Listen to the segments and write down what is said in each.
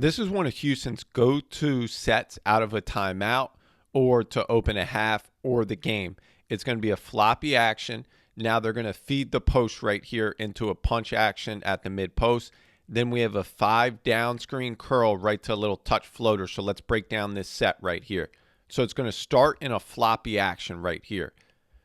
This is one of Houston's go-to sets out of a timeout or to open a half or the game. It's going to be a floppy action. Now they're going to feed the post right here into a punch action at the mid post. Then we have a 5 down screen curl right to a little touch floater. So let's break down this set right here. So it's going to start in a floppy action right here.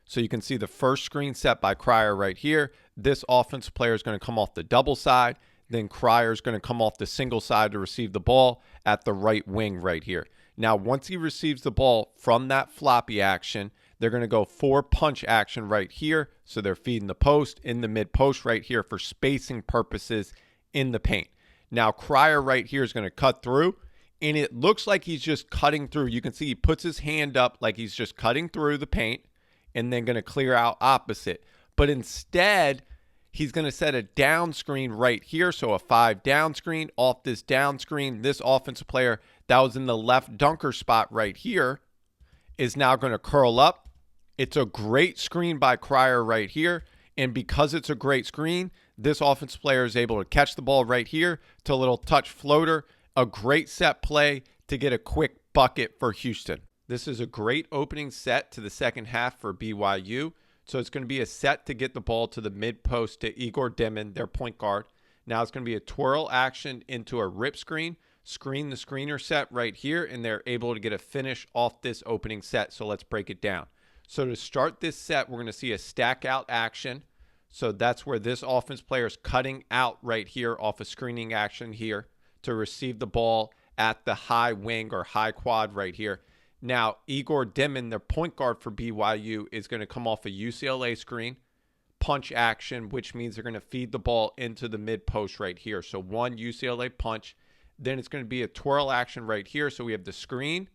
So you can see the first screen set by Cryer right here. This offensive player is going to come off the double side. Then Cryer is going to come off the single side to receive the ball at the right wing right here. Now, once he receives the ball from that floppy action, they're going to go 4 punch action right here. So they're feeding the post in the mid post right here for spacing purposes in the paint. Now, Cryer right here is going to cut through, and it looks like he's just cutting through. You can see he puts his hand up like he's just cutting through the paint and then going to clear out opposite. But instead, he's going to set a down screen right here. So a 5 down screen. Off this down screen, this offensive player that was in the left dunker spot right here is now going to curl up. It's a great screen by Cryer right here. And because it's a great screen, this offensive player is able to catch the ball right here to a little touch floater. A great set play to get a quick bucket for Houston. This is a great opening set to the second half for BYU. So it's going to be a set to get the ball to the mid post to Igor Dimon, their point guard. Now it's going to be a twirl action into a rip screen the screener set right here, and they're able to get a finish off this opening set. So let's break it down. So to start this set, we're going to see a stack out action. So that's where this offense player is cutting out right here off a screening action here to receive the ball at the high wing or high quad right here. Now, Igor Dimon, their point guard for BYU, is going to come off a UCLA screen, punch action, which means they're going to feed the ball into the mid post right here. So 1 UCLA punch. Then it's going to be a twirl action right here. So we have the screen.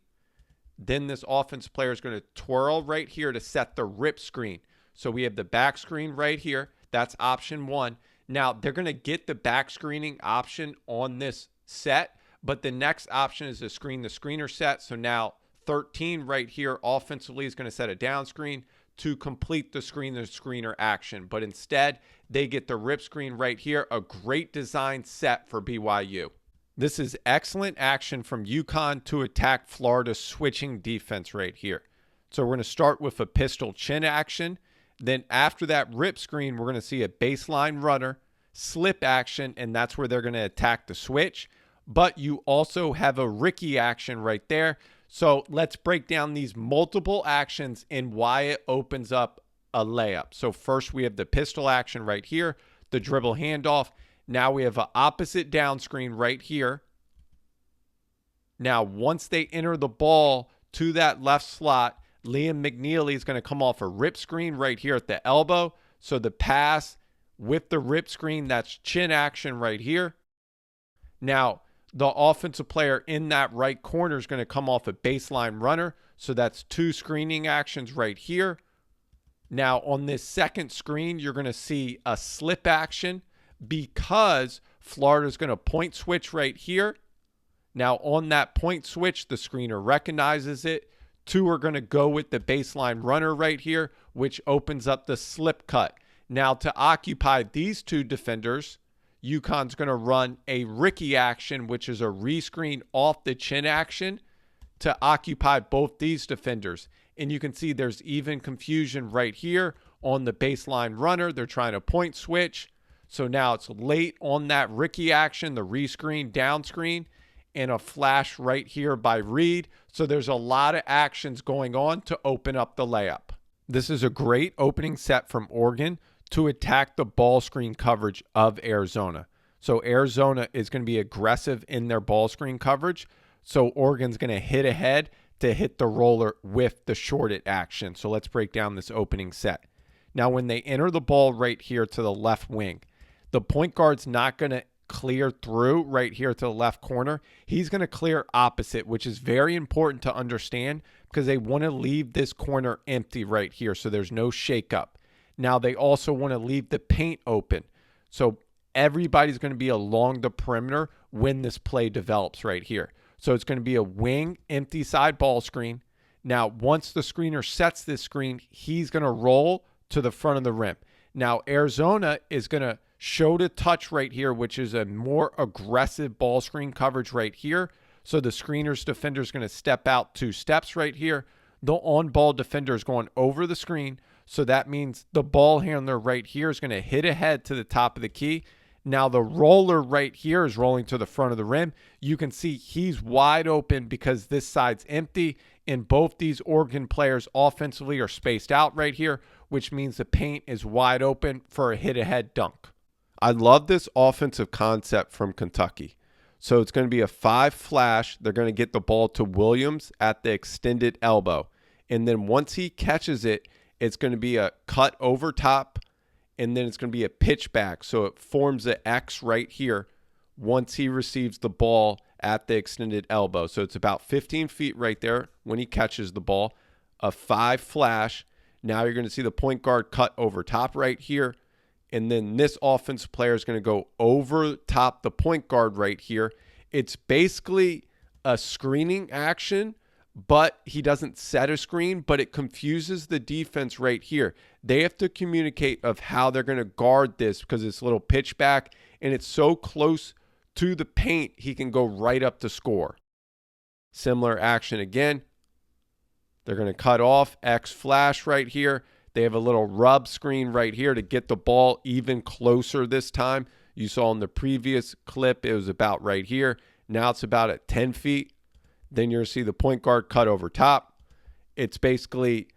Then this offense player is going to twirl right here to set the rip screen. So we have the back screen right here. That's option 1. Now, they're going to get the back screening option on this set, but the next option is to screen the screener set. So now 13 right here offensively is going to set a down screen to complete the screener action. But instead, they get the rip screen right here, a great design set for BYU. This is excellent action from UConn to attack Florida's switching defense right here. So we're going to start with a pistol chin action. Then after that rip screen, we're going to see a baseline runner, slip action, and that's where they're going to attack the switch. But you also have a Ricky action right there. So let's break down these multiple actions and why it opens up a layup. So first we have the pistol action right here, the dribble handoff. Now we have an opposite down screen right here. Now once they enter the ball to that left slot, Liam McNeely is going to come off a rip screen right here at the elbow. So the pass with the rip screen, that's chin action right here. Now, the offensive player in that right corner is going to come off a baseline runner. So that's 2 screening actions right here. Now, on this second screen, you're going to see a slip action because Florida is going to point switch right here. Now, on that point switch, the screener recognizes it. 2 are going to go with the baseline runner right here, which opens up the slip cut. Now, to occupy these 2 defenders, UConn's going to run a Ricky action, which is a rescreen off the chin action to occupy both these defenders. And you can see there's even confusion right here on the baseline runner. They're trying to point switch. So now it's late on that Ricky action, the rescreen, down screen, and a flash right here by Reed. So there's a lot of actions going on to open up the layup. This is a great opening set from Oregon to attack the ball screen coverage of Arizona. So Arizona is going to be aggressive in their ball screen coverage. So Oregon's going to hit ahead to hit the roller with the shorted action. So let's break down this opening set. Now, when they enter the ball right here to the left wing, the point guard's not going to clear through right here to the left corner. He's going to clear opposite, which is very important to understand because they want to leave this corner empty right here so there's no shakeup. Now, they also want to leave the paint open. So everybody's going to be along the perimeter when this play develops right here. So it's going to be a wing empty side ball screen. Now, once the screener sets this screen, he's going to roll to the front of the rim. Now, Arizona is going to show to touch right here, which is a more aggressive ball screen coverage right here. So the screener's defender is going to step out 2 steps right here. The on-ball defender is going over the screen. So that means the ball handler right here is going to hit ahead to the top of the key. Now the roller right here is rolling to the front of the rim. You can see he's wide open because this side's empty, and both these Oregon players offensively are spaced out right here, which means the paint is wide open for a hit-ahead dunk. I love this offensive concept from Kentucky. So it's going to be a 5 flash. They're going to get the ball to Williams at the extended elbow. And then once he catches it, it's going to be a cut over top, and then it's going to be a pitch back. So it forms an X right here once he receives the ball at the extended elbow. So it's about 15 feet right there when he catches the ball. A 5 flash. Now you're going to see the point guard cut over top right here. And then this offensive player is going to go over top the point guard right here. It's basically a screening action, but he doesn't set a screen, but it confuses the defense right here. They have to communicate of how they're going to guard this because it's a little pitch back, and it's so close to the paint, he can go right up to score. Similar action again. They're going to cut off X flash right here. They have a little rub screen right here to get the ball even closer this time. You saw in the previous clip, it was about right here. Now it's about at 10 feet. Then you're going to see the point guard cut over top. It's basically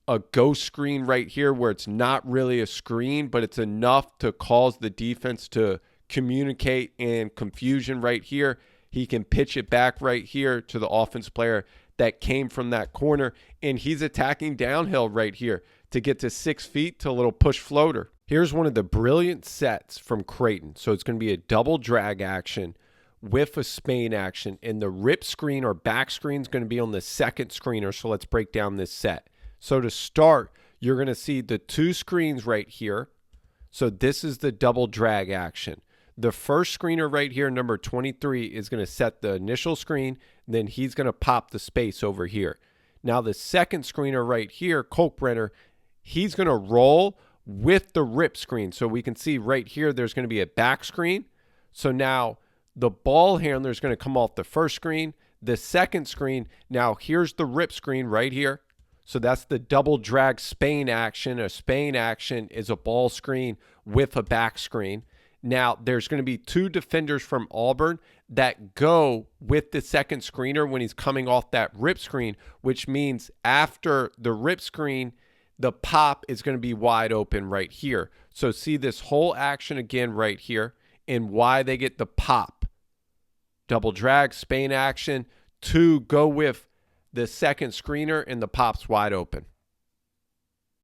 a ghost screen right here where it's not really a screen, but it's enough to cause the defense to communicate and confusion right here. He can pitch it back right here to the offense player that came from that corner, and he's attacking downhill right here to get to 6 feet to a little push floater. Here's one of the brilliant sets from Creighton. So it's going to be a double drag action with a Spain action, and the rip screen or back screen is going to be on the second screener. So let's break down this set. So to start, you're going to see the 2 screens right here. So this is the double drag action. The first screener right here, number 23, is going to set the initial screen. Then he's going to pop the space over here. Now the second screener right here, Kolkbrenner, he's going to roll with the rip screen. So we can see right here there's going to be a back screen. So now the ball handler is going to come off the first screen. The second screen, now here's the rip screen right here. So that's the double drag Spain action. A Spain action is a ball screen with a back screen. Now, there's going to be 2 defenders from Auburn that go with the second screener when he's coming off that rip screen, which means after the rip screen, the pop is going to be wide open right here. So see this whole action again right here and why they get the pop. Double drag, Spain action, 2 go with the second screener, and the pop's wide open.